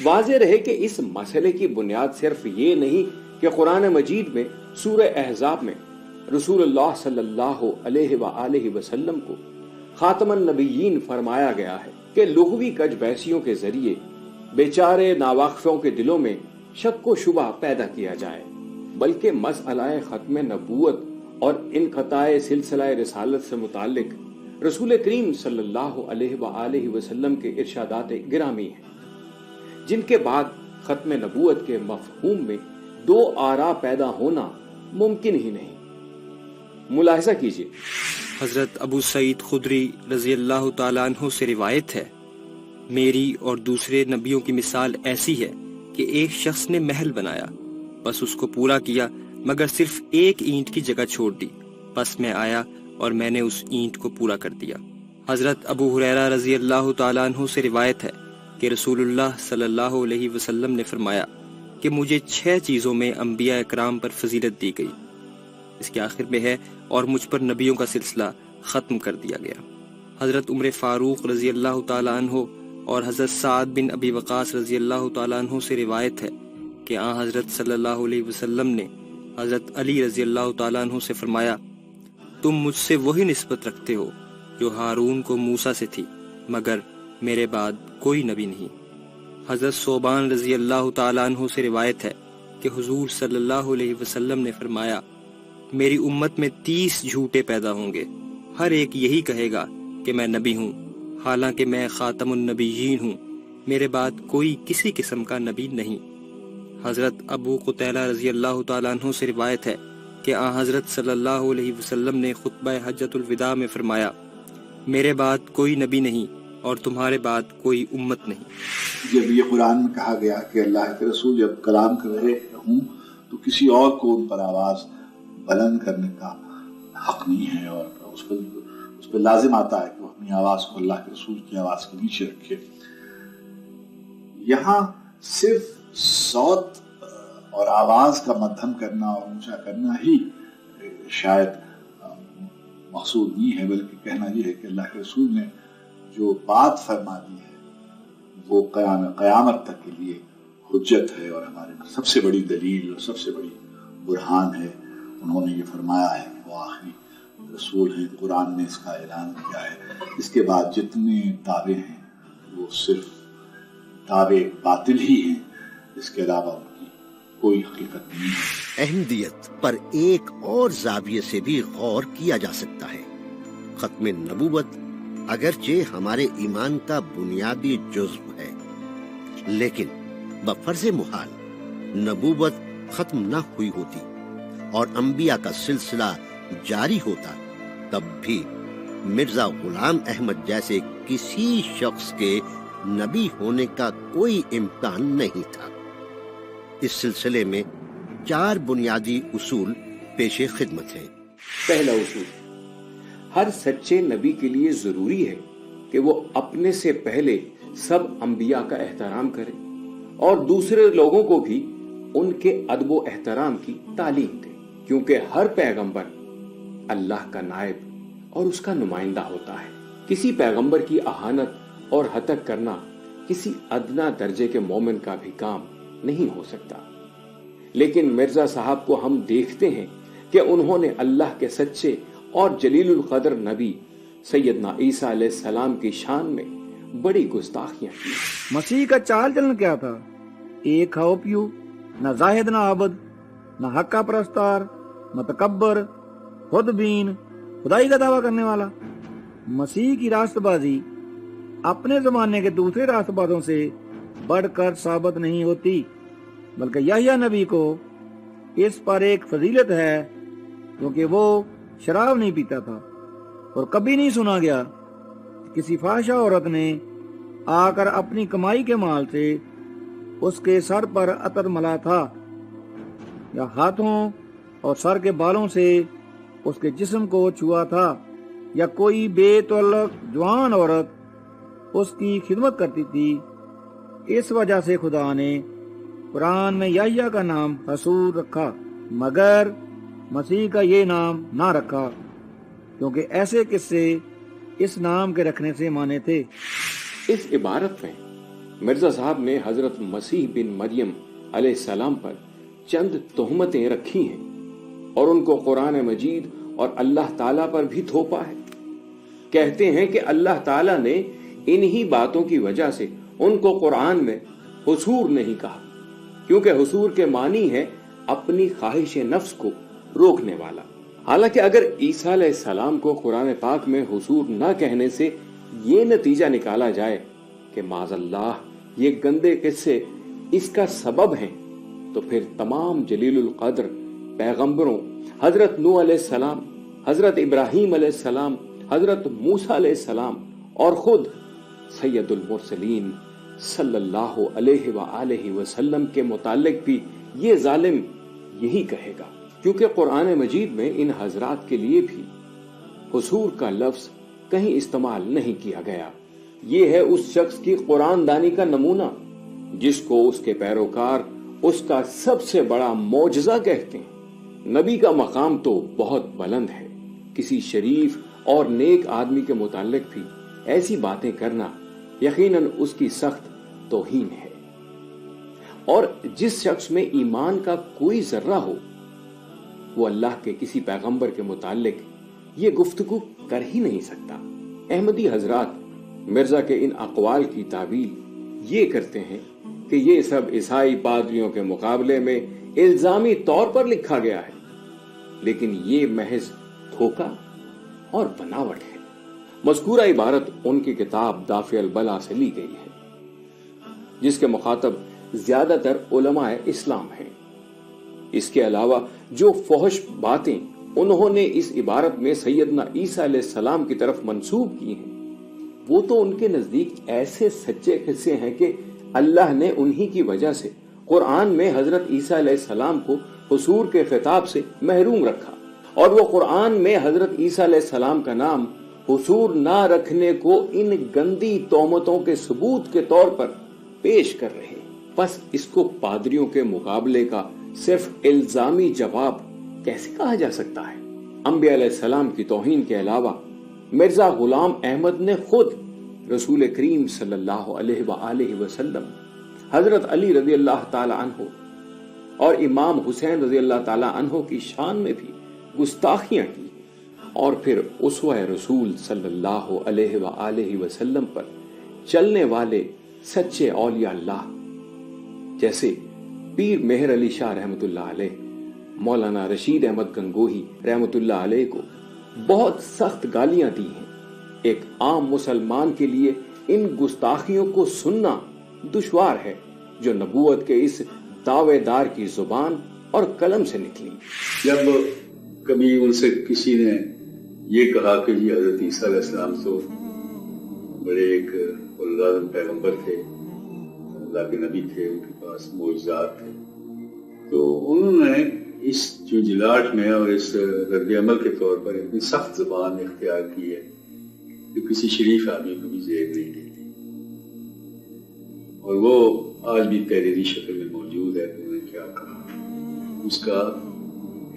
واضح رہے کہ اس مسئلے کی بنیاد صرف یہ نہیں کہ قرآن مجید میں سورہ احزاب میں رسول اللہ صلی اللہ علیہ وآلہ وسلم کو خاتم النبیین فرمایا گیا ہے کہ لغوی کج بیسیوں کے ذریعے بیچارے ناواقفوں کے دلوں میں شک و شبہ پیدا کیا جائے، بلکہ مسئلہ ختم نبوت اور انقطاع سلسلہ رسالت سے متعلق رسول کریم صلی اللہ علیہ وآلہ وسلم کے ارشادات گرامی ہیں، جن کے بعد ختم نبوت کے مفہوم میں دو آراء پیدا ہونا ممکن ہی نہیں۔ ملاحظہ کیجئے، حضرت ابو سعید خدری رضی اللہ تعالیٰ عنہ سے روایت ہے، میری اور دوسرے نبیوں کی مثال ایسی ہے کہ ایک شخص نے محل بنایا، بس اس کو پورا کیا مگر صرف ایک اینٹ کی جگہ چھوڑ دی، پس میں آیا اور میں نے اس اینٹ کو پورا کر دیا۔ حضرت ابو ہریرہ رضی اللہ تعالیٰ عنہ سے روایت ہے کہ رسول اللہ صلی اللہ علیہ وسلم نے فرمایا کہ مجھے 6 چیزوں میں انبیاء اکرام پر فضیلت دی گئی، اس کے آخر میں ہے اور مجھ پر نبیوں کا سلسلہ ختم کر دیا گیا۔ حضرت عمر فاروق رضی اللہ تعالیٰ عنہ اور حضرت سعد بن ابی وقاص رضی اللہ تعالیٰ عنہ سے روایت ہے کہ آن حضرت صلی اللہ علیہ وسلم نے حضرت علی رضی اللہ تعالیٰ عنہ سے فرمایا، تم مجھ سے وہی نسبت رکھتے ہو جو ہارون کو موسیٰ سے تھی، مگر میرے بعد کوئی نبی نہیں۔ حضرت صوبان رضی اللہ تعالیٰ عنہ سے روایت ہے کہ حضور صلی اللہ علیہ وسلم نے فرمایا، میری امت میں 30 جھوٹے پیدا ہوں گے، ہر ایک یہی کہے گا کہ میں نبی ہوں، حالانکہ میں خاتم النبیین ہوں، میرے بعد کوئی کسی قسم کا نبی نہیں۔ حضرت ابو قتیلہ رضی اللہ تعالیٰ عنہ سے روایت ہے کہ آن حضرت صلی اللہ علیہ وسلم نے خطبہ حجۃ الوداع میں فرمایا، میرے بعد کوئی نبی نہیں اور تمہارے بعد کوئی امت نہیں۔ جب یہ قرآن میں کہا گیا کہ اللہ کے رسول جب کلام کر رہے ہوں تو کسی اور کو ان پر آواز بلند کرنے کا حق نہیں ہے، اور اس پہ لازم آتا ہے کہ وہ اپنی آواز کو اللہ کے رسول کی آواز کے نیچے رکھے۔ یہاں صرف صوت اور آواز کا مدھم کرنا اور اونچا کرنا ہی شاید مقصود نہیں ہے، بلکہ کہنا یہ ہے کہ اللہ کے رسول نے جو بات فرما دی ہے وہ قیامت تک کے لیے حجت ہے، اور ہمارے سب سے بڑی دلیل اور سب سے بڑی برہان ہے۔ انہوں نے یہ فرمایا ہے کہ وہ آخری رسول ہیں، قرآن نے اس کا اعلان کیا ہے۔ اس کے بعد جتنے دعوے ہیں وہ صرف دعوے باطل ہی ہیں، اس کے علاوہ ان کی کوئی حقیقت نہیں ہے۔ احمدیت پر ایک اور زاویے سے بھی غور کیا جا سکتا ہے۔ ختم نبوت اگرچہ ہمارے ایمان کا بنیادی جزو ہے، لیکن بفرض محال نبوت ختم نہ ہوئی ہوتی اور انبیاء کا سلسلہ جاری ہوتا، تب بھی مرزا غلام احمد جیسے کسی شخص کے نبی ہونے کا کوئی امکان نہیں تھا۔ اس سلسلے میں 4 بنیادی اصول پیش خدمت ہیں۔ پہلا اصول، ہر سچے نبی کے لیے ضروری ہے کہ وہ اپنے سے پہلے سب انبیاء کا احترام کرے اور دوسرے لوگوں کو بھی ان کے ادب و احترام کی تعلیم دے، کیونکہ ہر پیغمبر اللہ کا نائب اور اس کا نمائندہ ہوتا ہے۔ کسی پیغمبر کی اہانت اور ہتک کرنا کسی ادنا درجے کے مومن کا بھی کام نہیں ہو سکتا، لیکن مرزا صاحب کو ہم دیکھتے ہیں کہ انہوں نے اللہ کے سچے اور جلیل القدر نبی سیدنا عیسیٰ علیہ السلام کی شان میں بڑی گستاخیاں کی۔ مسیح کا چال چلن کیا تھا؟ ایک کھاؤ پیو، نہ زاہد نہ عابد، نہ حق کا پرستار، نہ تکبر، خود بین، خدائی کا دعویٰ کرنے والا۔ مسیح کی راست بازی اپنے زمانے کے دوسرے راست بازوں سے بڑھ کر ثابت نہیں ہوتی، بلکہ یحییٰ نبی کو اس پر ایک فضیلت ہے کیونکہ وہ شراب نہیں پیتا تھا، اور کبھی نہیں سنا گیا کسی فحشہ عورت نے آ کر اپنی کمائی کے مال سے اس کے سر پر عطر ملا تھا، یا ہاتھوں اور سر کے بالوں سے اس کے جسم کو چھوا تھا، یا کوئی بے تعلق جوان عورت اس کی خدمت کرتی تھی۔ اس وجہ سے خدا نے قرآن میں یحییٰ کا نام رسول رکھا، مگر مسیح کا یہ نام نہ رکھا، کیونکہ ایسے قصے اس نام کے رکھنے سے مانے تھے۔ اس عبارت میں مرزا صاحب نے حضرت مسیح بن مریم علیہ السلام پر چند تہمتیں رکھی ہیں اور ان کو قرآن مجید اور اللہ تعالیٰ پر بھی تھوپا ہے۔ کہتے ہیں کہ اللہ تعالیٰ نے انہی باتوں کی وجہ سے ان کو قرآن میں حصور نہیں کہا، کیونکہ حصور کے معنی ہے اپنی خواہش نفس کو روکنے والا۔ حالانکہ اگر عیسیٰ علیہ السلام کو قرآن پاک میں حصور نہ کہنے سے یہ نتیجہ نکالا جائے کہ معاذ اللہ یہ گندے قصے اس کا سبب ہیں، تو پھر تمام جلیل القدر پیغمبروں، حضرت نوح علیہ السلام، حضرت ابراہیم علیہ السلام، حضرت موسیٰ علیہ السلام اور خود سید المرسلین صلی اللہ علیہ وآلہ وسلم کے متعلق بھی یہ ظالم یہی کہے گا، کیونکہ قرآن مجید میں ان حضرات کے لیے بھی حصور کا لفظ کہیں استعمال نہیں کیا گیا۔ یہ ہے اس شخص کی قرآن دانی کا نمونہ جس کو اس کے پیروکار اس کا سب سے بڑا معجزہ کہتے ہیں۔ نبی کا مقام تو بہت بلند ہے، کسی شریف اور نیک آدمی کے متعلق بھی ایسی باتیں کرنا یقیناً اس کی سخت توہین ہے، اور جس شخص میں ایمان کا کوئی ذرہ ہو وہ اللہ کے کسی پیغمبر کے متعلق یہ گفتگو کر ہی نہیں سکتا۔ احمدی حضرات مرزا کے ان اقوال کی تعویل یہ کرتے ہیں کہ یہ سب عیسائی پادریوں کے مقابلے میں الزامی طور پر لکھا گیا ہے، لیکن یہ محض دھوکہ اور بناوٹ ہے۔ مذکورہ عبارت ان کی کتاب دافع البلا سے لی گئی ہے، جس کے مخاطب زیادہ تر علماء اسلام ہیں۔ اس کے علاوہ جو فحش باتیں انہوں نے اس عبارت میں سیدنا عیسیٰ علیہ السلام کی طرف منسوب کی ہیں، وہ تو ان کے نزدیک ایسے سچے قصے ہیں کہ اللہ نے انہی کی وجہ سے قرآن میں حضرت عیسیٰ علیہ السلام کو حصور کے خطاب سے محروم رکھا، اور وہ قرآن میں حضرت عیسیٰ علیہ السلام کا نام حصور نہ رکھنے کو ان گندی تہمتوں کے ثبوت کے طور پر پیش کر رہے ہیں۔ بس اس کو پادریوں کے مقابلے کا صرف الزامی جواب کیسے کہا جا سکتا ہے؟ انبیاء علیہ السلام کی توہین کے علاوہ مرزا غلام احمد نے خود رسول کریم صلی اللہ علیہ وآلہ وسلم، حضرت علی رضی اللہ تعالی عنہ اور امام حسین رضی اللہ تعالی عنہ کی شان میں بھی گستاخیاں کی، اور پھر اسوہ رسول صلی اللہ علیہ وآلہ وسلم پر چلنے والے سچے اولیاء اللہ جیسے پیر مہر علی شاہ رحمت اللہ علیہ، مولانا رشید احمد گنگوہی رحمت اللہ علیہ کو بہت سخت گالیاں دی ہیں۔ ایک عام مسلمان کے لیے ان گستاخیوں کو سننا دشوار ہے جو نبوت کے اس دعوے دار کی زبان اور قلم سے نکلی۔ جب کبھی ان سے کسی نے یہ کہا کہ جی حضرت عیسیٰ علیہ السلام تو بڑے ایک العظم پیغمبر تھے، اللہ کے نبی تھے، ان کے پاس معجزات تھے، تو انہوں نے اس جھنجھلاہٹ میں اور اس رد عمل کے طور پر اتنی سخت زبان اختیار کی ہے کہ کسی شریف آدمی کو بھی زیر نہیں دیتی، اور وہ آج بھی تحریری شکل میں موجود ہے۔ انہوں نے کیا کہا اس کا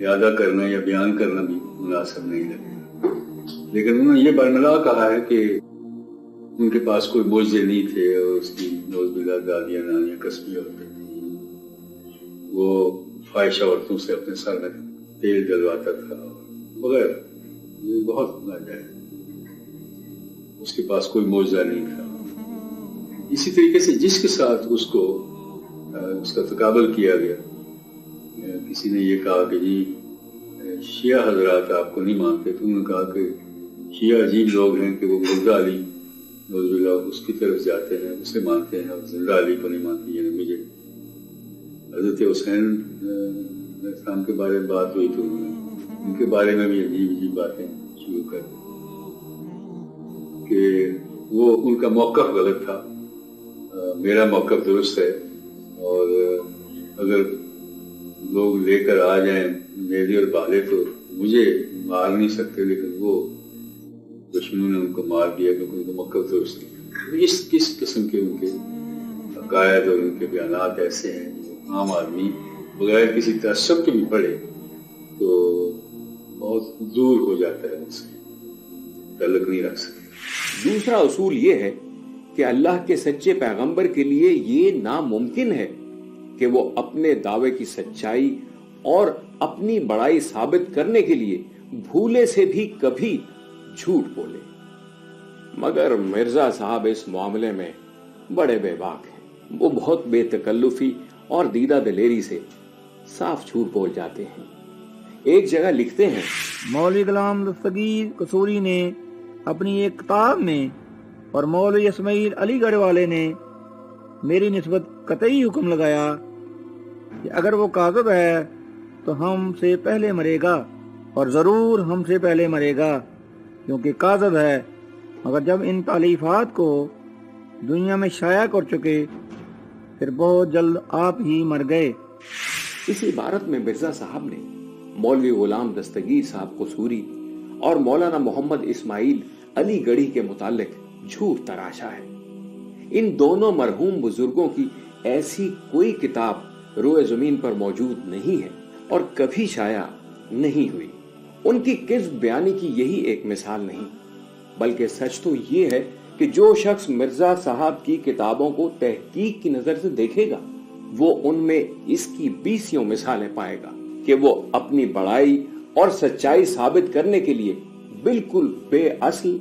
اعادہ کرنا یا بیان کرنا بھی مناسب نہیں لگے، لیکن انہوں نے یہ برملا کہا ہے کہ ان کے پاس کوئی معجزے نہیں تھے، اور اس کی نوز باللہ دادیاں نانیاں قصبی عورتیں تھیں، وہ فاحشہ عورتوں سے اپنے سر میں تیل ڈلواتا تھا وغیرہ، یہ بہت ناجائز، اس کے پاس کوئی معجزہ نہیں تھا۔ اسی طریقے سے جس کے ساتھ اس کا تقابل کیا گیا، کسی نے یہ کہا کہ جی شیعہ حضرات آپ کو نہیں مانتے، تو انہوں نے کہا کہ شیعہ عجیب لوگ ہیں کہ وہ مرزا علی نوز باللہ اس کی طرف جاتے ہیں، اسے مانتے ہیں، اور زندہ علی کو نہیں مانتے۔ یعنی مجھے حضرت حسین اسلام کے بارے میں بات ہوئی تو ان کے بارے میں بھی عجیب باتیں شروع کر دی کہ وہ ان کا موقف غلط تھا، میرا موقف درست ہے، اور اگر لوگ لے کر آ جائیں میری اور بالے تو مجھے مار نہیں سکتے، لیکن وہ دشمنوں نے ان کو مار دیا کیونکہ ان کا موقف درست نہیں۔ کس قسم کے ان کے عقائد اور ان کے بیانات ایسے ہیں عام آدمی بغیر کسی تعصب کے بھی پڑھے تو بہت دور ہو جاتا ہے، ان سے تعلق نہیں رکھ سکتے۔ دوسرا اصول یہ ہے کہ اللہ کے سچے پیغمبر کے لیے یہ ناممکن ہے کہ وہ اپنے دعوے کی سچائی اور اپنی بڑائی ثابت کرنے کے لیے بھولے سے بھی کبھی جھوٹ بولے، مگر مرزا صاحب اس معاملے میں بڑے بے باک ہیں۔ وہ بہت بے تکلفی اور دیدہ دلیری سے صاف جھوٹ بول جاتے ہیں۔ ایک جگہ لکھتے ہیں، مولوی غلام دستگیر قصوری نے اپنی ایک کتاب میں اور مولوی اسماعیل علی گڑھ والے نے میری نسبت قطعی حکم لگایا کہ اگر وہ کاذب ہے تو ہم سے پہلے مرے گا، اور ضرور ہم سے پہلے مرے گا کیونکہ کاذب ہے، مگر جب ان تالیفات کو دنیا میں شائع کر چکے پھر بہت جلد آپ ہی مر گئے۔ اس عبارت میں مرزا صاحب نے مولوی غلام دستگیر صاحب قصوری اور مولانا محمد اسماعیل علی گڑھی کے متعلق جھوٹ تراشا ہے۔ ان دونوں مرحوم بزرگوں کی ایسی کوئی کتاب روئے زمین پر موجود نہیں ہے اور کبھی شائع نہیں ہوئی۔ ان کی کذب بیانی کی یہی ایک مثال نہیں، بلکہ سچ تو یہ ہے کہ جو شخص مرزا صاحب کی کتابوں کو تحقیق کی نظر سے دیکھے گا وہ ان میں اس کی 20 مثالیں پائے گا کہ وہ اپنی بڑائی اور سچائی ثابت کرنے کے لیے بالکل بے اصل،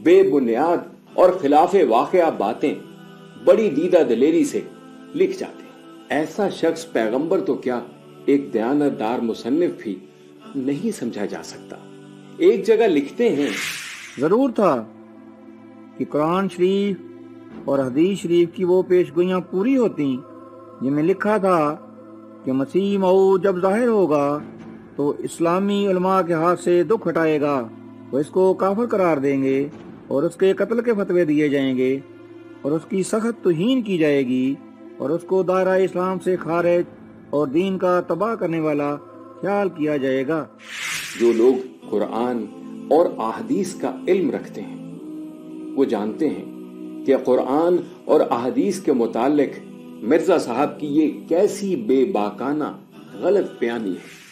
بے بنیاد اور خلاف واقعہ باتیں بڑی دیدہ دلیری سے لکھ جاتے ہیں۔ ایسا شخص پیغمبر تو کیا ایک دیانت دار مصنف بھی نہیں سمجھا جا سکتا۔ ایک جگہ لکھتے ہیں، ضرور تھا کہ قرآن شریف اور حدیث شریف کی وہ پیش گوئیاں پوری ہوتی جن میں لکھا تھا کہ مسیح موعود جب ظاہر ہوگا تو اسلامی علماء کے ہاتھ سے دکھ ہٹائے گا، وہ اس کو کافر قرار دیں گے اور اس کے قتل کے فتوے دیے جائیں گے اور اس کی سخت توہین کی جائے گی اور اس کو دائرہ اسلام سے خارج اور دین کا تباہ کرنے والا خیال کیا جائے گا۔ جو لوگ قرآن اور احادیث کا علم رکھتے ہیں وہ جانتے ہیں کہ قرآن اور احادیث کے متعلق مرزا صاحب کی یہ کیسی بے باکانہ غلط بیانی ہے۔